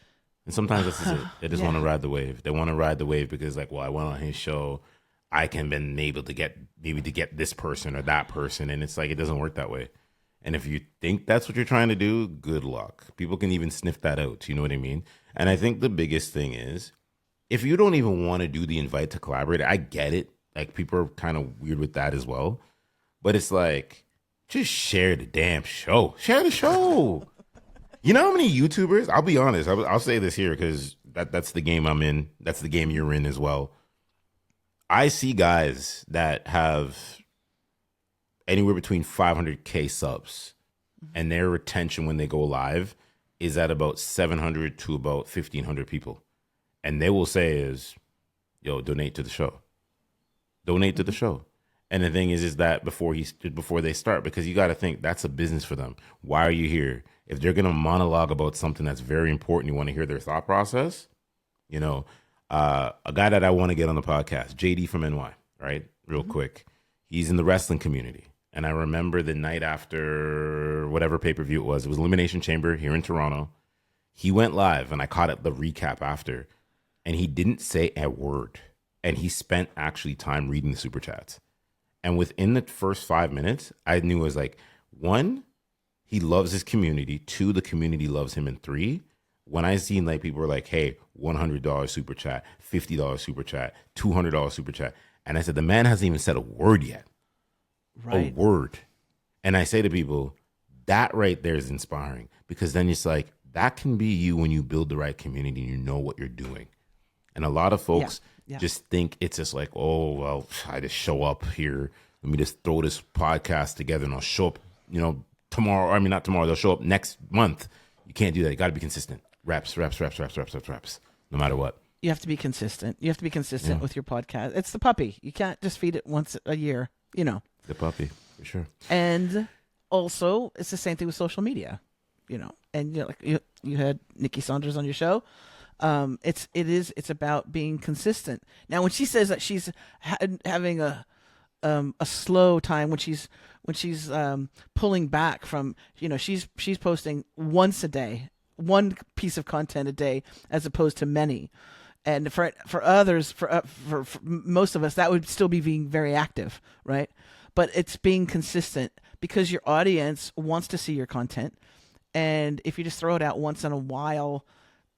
And sometimes this is it. They just want to ride the wave. They want to ride the wave because like, well, I went on his show. I can been able to get this person or that person. And it's like, it doesn't work that way. And if you think that's what you're trying to do, good luck. People can even sniff that out. You know what I mean? And I think the biggest thing is if you don't even want to do the invite to collaborate, I get it. Like people are kind of weird with that as well. But it's like, just share the damn show. Share the show. You know how many YouTubers? I'll be honest. I'll say this here because that's the game I'm in. That's the game you're in as well. I see guys that have anywhere between 500K subs, and their retention when they go live is at about 700 to about 1,500 people. And they will say is, yo, donate to the show. Donate to the show. And the thing is that before they start, because you got to think that's a business for them. Why are you here? If they're going to monologue about something that's very important, you want to hear their thought process. A guy that I want to get on the podcast, JD from NY, right? Real quick. He's in the wrestling community. And I remember the night after whatever pay-per-view it was Elimination Chamber here in Toronto. He went live and I caught the recap after. And he didn't say a word. And he spent actually time reading the super chats. And within the first 5 minutes, I knew it was like, 1, he loves his community. 2, the community loves him. And 3, when I seen like people were like, hey, $100 super chat, $50 super chat, $200 super chat. And I said, the man hasn't even said a word yet. Right. A word. And I say to people, that right there is inspiring because then it's like, that can be you when you build the right community and you know what you're doing. And a lot of Yeah. folks Yeah. just think it's just like, oh, well, I just show up here. Let me just throw this podcast together and I'll show up, tomorrow. I mean, not tomorrow. They'll show up next month. You can't do that. You got to be consistent. Reps, reps, reps, reps, reps, reps, reps, no matter what. You have to be consistent. You have to be consistent Yeah. with your podcast. It's the puppy. You can't just feed it once a year, The puppy, for sure. And also, it's the same thing with social media, And like you had Nikki Saunders on your show. It's about being consistent. Now, when she says that she's having a slow time when she's pulling back from, she's posting once a day, one piece of content a day, as opposed to many. And for others, for most of us, that would still be being very active, right? But it's being consistent because your audience wants to see your content. And if you just throw it out once in a while,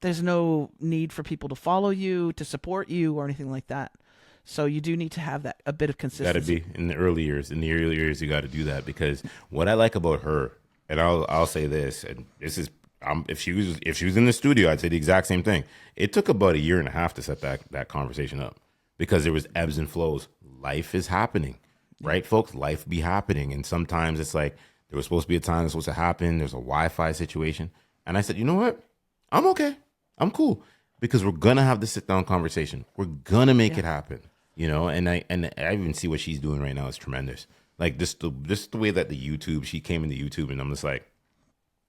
there's no need for people to follow you, to support you, or anything like that. So you do need to have that, a bit of consistency. Got to be in the early years. In the early years, you got to do that, because what I like about her, and I'll say this, and this is, if she was in the studio, I'd say the exact same thing. It took about 1.5 years to set that conversation up, because there was ebbs and flows. Life is happening, right, folks? Life be happening, and sometimes it's like there was supposed to be a time that's supposed to happen. There's a Wi-Fi situation, and I said, you know what? I'm okay. I'm cool, because we're gonna have the sit down conversation. We're gonna make it happen. And I even see what she's doing right now is tremendous. Like just the way that she came into YouTube, and I'm just like,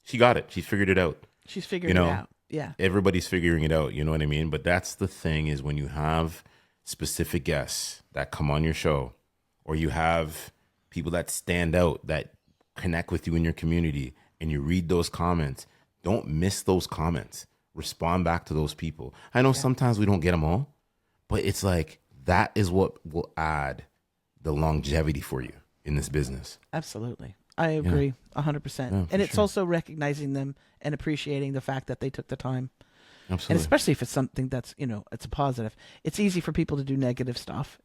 she got it. She figured it out. She's figuring it out. Yeah. Everybody's figuring it out. You know what I mean? But that's the thing, is when you have specific guests that come on your show, or you have people that stand out, that connect with you in your community, and you read those comments, don't miss those comments. Respond back to those people. I know sometimes we don't get them all, but it's like, that is what will add the longevity for you in this business. Absolutely. I agree 100%. Yeah, and it's sure. also recognizing them and appreciating the fact that they took the time. Absolutely. And especially if it's something that's, it's a positive. It's easy for people to do negative stuff.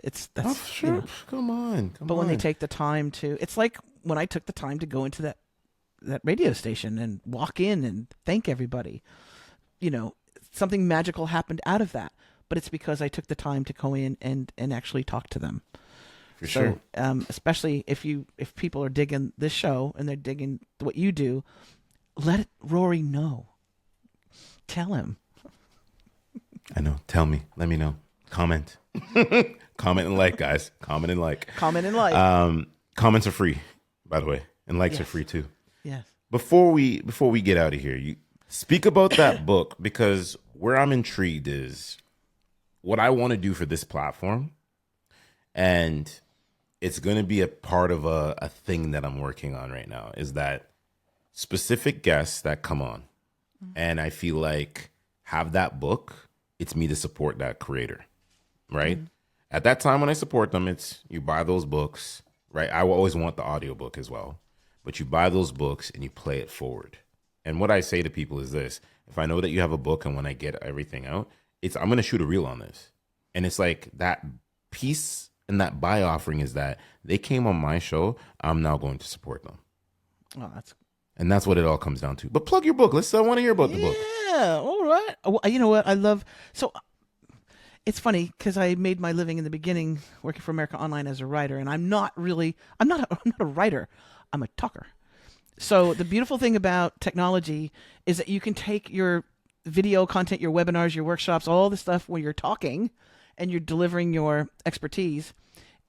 Sure. Come on. But when they take the time to, it's like when I took the time to go into that radio station and walk in and thank everybody, something magical happened out of that. But it's because I took the time to go in and actually talk to them. For sure. Especially if people are digging this show and they're digging what you do, let Rory know. Tell him. I know. Tell me. Let me know. Comment. Comment and like, guys. Comment and like. Comment and like. Comments are free, by the way, and likes are free too. Yes. Before we get out of here, you speak about that book, because where I'm intrigued is what I want to do for this platform, and it's going to be a part of a thing that I'm working on right now, is that specific guests that come on, and I feel like have that book, it's me to support that creator, right? At that time when I support them, it's you buy those books, right? I will always want the audiobook as well, but you buy those books and you play it forward. And what I say to people is this: if I know that you have a book, and when I get everything out, I'm going to shoot a reel on this. And it's like that piece and that buy offering is that they came on my show, I'm now going to support them. Oh, And that's what it all comes down to. But plug your book. I want to hear about the book. Yeah, all right. Well, you know what? It's funny because I made my living in the beginning working for America Online as a writer, and I'm not a writer. I'm a talker. So the beautiful thing about technology is that you can take your video content, your webinars, your workshops, all the stuff where you're talking and you're delivering your expertise,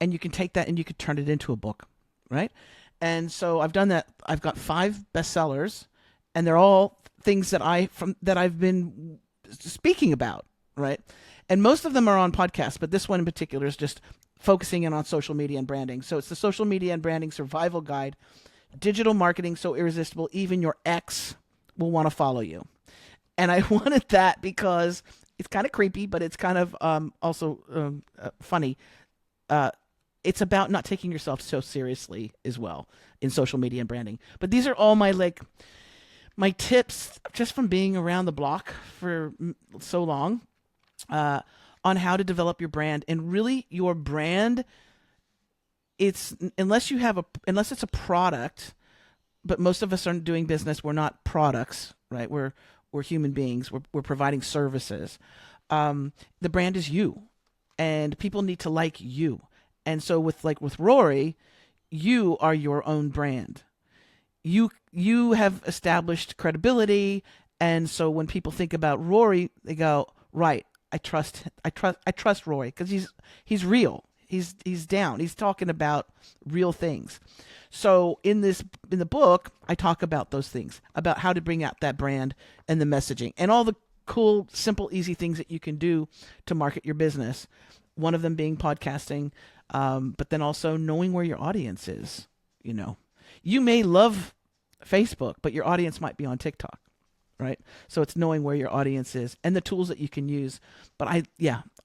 and you can take that and you could turn it into a book, right? And so I've done that. I've got 5 bestsellers, and they're all things that I've been speaking about, right? And most of them are on podcasts, but this one in particular is just focusing in on social media and branding. So it's the Social Media and Branding Survival Guide, Digital Marketing So Irresistible Even Your Ex Will Want to Follow You. And I wanted that because it's kind of creepy, but it's kind of also funny. It's about not taking yourself so seriously as well in social media and branding. But these are all my tips just from being around the block for so long on how to develop your brand. And really, your brand, unless it's a product, but most of us aren't doing business. We're not products, right? We're human beings. We're providing services. The brand is you, and people need to like you. And so with Rory, you are your own brand. You have established credibility, and so when people think about Rory, they go, right, I trust Rory because he's real. He's down. He's talking about real things. So in the book, I talk about those things, about how to bring out that brand and the messaging and all the cool, simple, easy things that you can do to market your business. One of them being podcasting, but then also knowing where your audience is. You know, you may love Facebook, but your audience might be on TikTok, right? So it's knowing where your audience is and the tools that you can use. But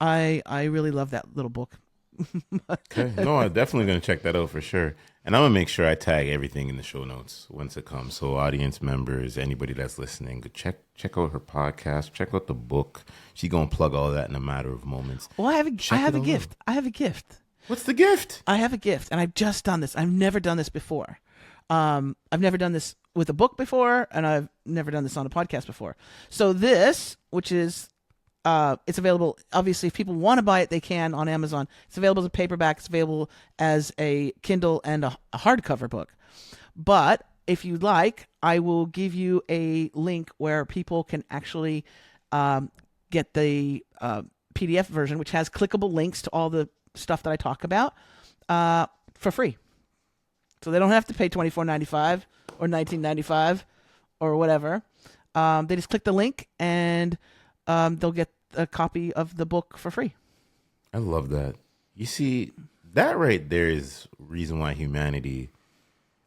I really love that little book. Okay. No, I'm definitely going to check that out for sure. And I'm going to make sure I tag everything in the show notes once it comes. So audience members, anybody that's listening, go check out her podcast, check out the book. She's going to plug all that in a matter of moments. Well, I have a Check gift. I have a gift. What's the gift? I have a gift, and I've just done this. I've never done this before. I've never done this with a book before, and I've never done this on a podcast before. So this, which is, it's available, obviously, if people want to buy it, they can on Amazon. It's available as a paperback. It's available as a Kindle and a hardcover book. But if you'd like, I will give you a link where people can actually get the PDF version, which has clickable links to all the stuff that I talk about for free. So they don't have to pay $24.95 or $19.95 or whatever. They just click the link and they'll get a copy of the book for free. I love that. You see, that right there is reason why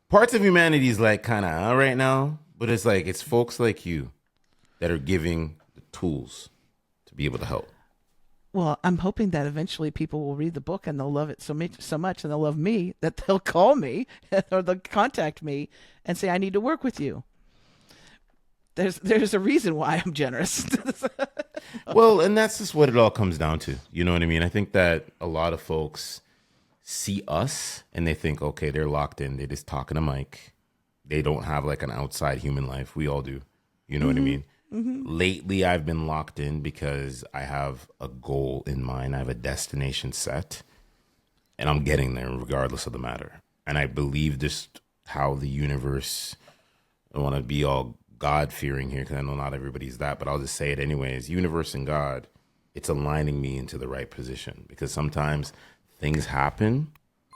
parts of humanity is like kind of out right now, but it's like it's folks like you that are giving the tools to be able to help. Well, I'm hoping that eventually people will read the book and they'll love it so much, and they'll love me that they'll call me or they'll contact me and say, I need to work with you. There's a reason why I'm generous. Well, and that's just what it all comes down to. You know what I mean? I think that a lot of folks see us and they think, okay, they're locked in. They just talking to Mike. They don't have like an outside human life. We all do. You know what I mean? Mm-hmm. Lately, I've been locked in because I have a goal in mind. I have a destination set, and I'm getting there regardless of the matter. And I believe just how the universe, I want to be all God-fearing here because I know not everybody's that, but I'll just say it anyways. Universe and God, it's aligning me into the right position because sometimes things happen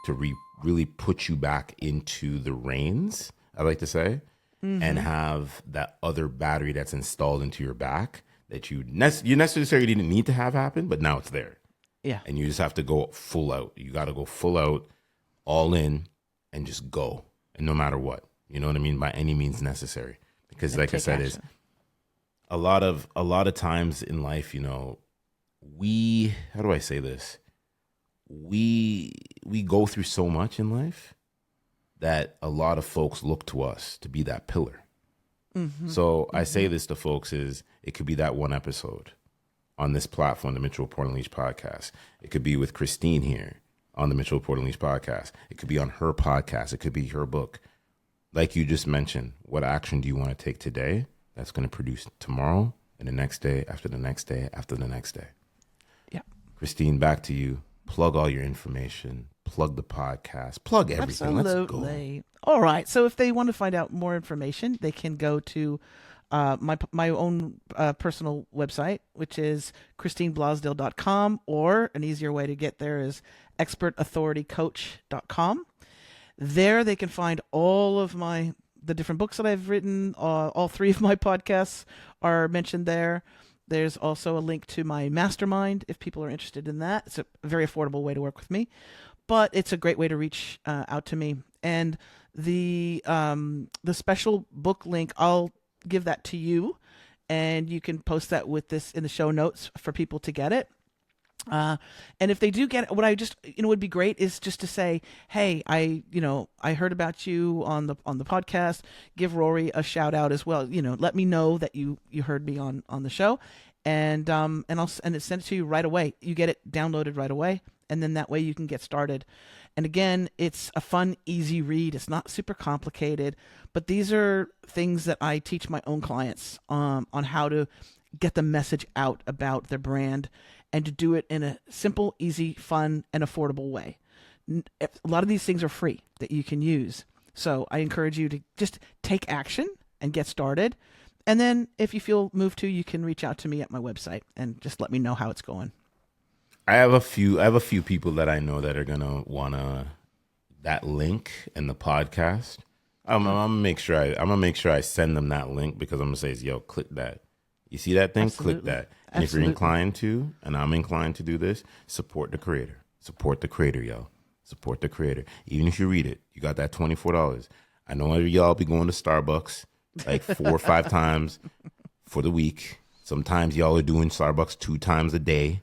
to really put you back into the reins, I like to say. Mm-hmm. And have that other battery that's installed into your back that you necessarily didn't need to have happen, but now it's there. Yeah. And you just have to go full out. You got to go full out, all in, and just go. And no matter what, you know what I mean? By any means necessary. Because like I said, is a lot of times in life, you know, how do I say this? We go through so much in life that a lot of folks look to us to be that pillar. Mm-hmm. So I say this to folks is it could be that one episode on this platform, the Mitchell Report Unleashed podcast. It could be with Christine here on the Mitchell Report Unleashed podcast. It could be on her podcast. It could be her book. Like you just mentioned, what action do you want to take today that's going to produce tomorrow and the next day, after the next day, after the next day? Yeah. Christine, back to you. Plug all your information. Plug the podcast. Plug everything. Absolutely. Let's go. All right. So if they want to find out more information, they can go to my own personal website, which is christineblasdale.com, or an easier way to get there is expertauthoritycoach.com. There they can find all of the different books that I've written. All three of my podcasts are mentioned there. There's also a link to my mastermind if people are interested in that. It's a very affordable way to work with me, but it's a great way to reach out to me. And the special book link, I'll give that to you, and you can post that with this in the show notes for people to get it. And if they do get it, what I just, would be great is just to say, hey, I heard about you on the podcast. Give Rory a shout out as well. Let me know that you heard me on the show, and I'll send it to you right away. You get it downloaded right away, and then that way you can get started. And again, it's a fun, easy read. It's not super complicated, but these are things that I teach my own clients on how to get the message out about their brand and to do it in a simple, easy, fun, and affordable way. A lot of these things are free that you can use. So I encourage you to just take action and get started. And then if you feel moved to, you can reach out to me at my website and just let me know how it's going. I have a few people that I know that are gonna wanna that link in the podcast. I'm gonna make sure I send them that link, because I'm gonna say, yo, click that. You see that thing? Absolutely. Click that. And if you're inclined to, and I'm inclined to do this, support the creator. Support the creator, yo. Support the creator. Even if you read it, you got that $24. I know y'all be going to Starbucks like 4 or 5 times for the week. Sometimes y'all are doing Starbucks 2 times a day.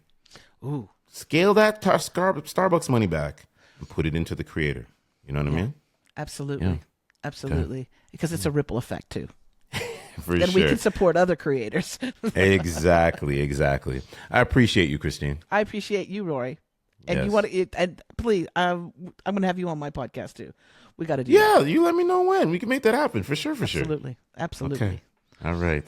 Ooh. Scale that Starbucks money back and put it into the creator. You know what I mean? Absolutely. Yeah. Absolutely. Because it's a ripple effect too. For Then sure. we can support other creators. Exactly. I appreciate you, Christine. I appreciate you, Rory. And Yes. you want to, and please, I'm going to have you on my podcast too. We got to do that. Yeah, you let me know when. We can make that happen for sure. Absolutely. Absolutely. Okay. All right.